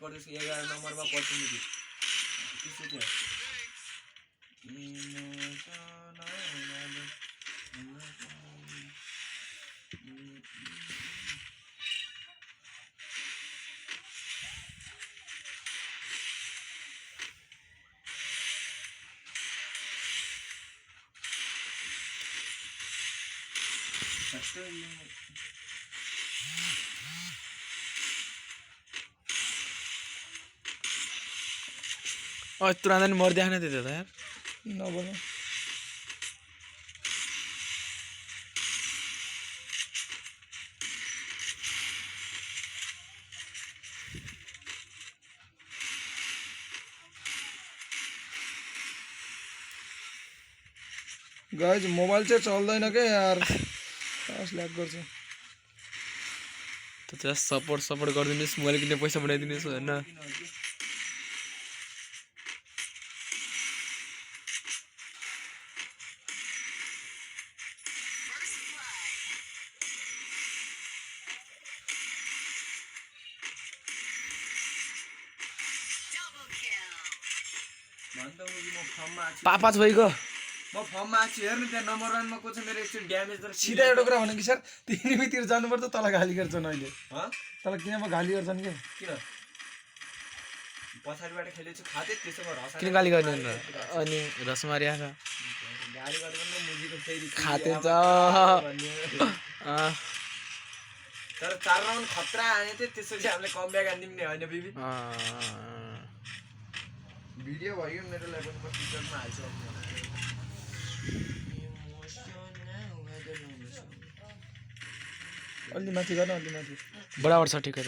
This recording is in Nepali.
प्रदेश 11 नम्बरमा पर्छ नि त्यसो थियो तुरंत मर दिया ना देता था यार ना बोलो गाइज मोबाइल चाहिँ चल्दैन के यार सास ल्याग गर्छ तो तेरा सपोर्ट गरिदिनुहोस् मोबाइल किन्ने पैसा बनाइदिनुहोस् होइन पापा छ भइगयो म फर्ममा छु हेर्नु त्यहाँ नम्बर 1 मा को छ मेरो एकचोटि ड्यामेज र सिधा एउटा कुरा भने कि सर तिमीतिर जानुपर्छ तँलाई गाली गर्छन् अहिले ह तँलाई किनमा गाली गर्छन् के किन पछाडीबाट खेलेछु खाते त्यसैमा रस किन गाली गर्ने अन्त अनि रसमारी आछ गाली गरेको मुजीको फेरि खाते छ तर 4 राउन्ड खतरा हाने थियो त्यसपछि हामीले कमब्याक हान्दिम नि हैन बिबी भिडियो भयो मेरो लागि पनि पिक्चरमा हाल्छु अलि माथि गर्न अलि माथि बराबर छ ठिकै छ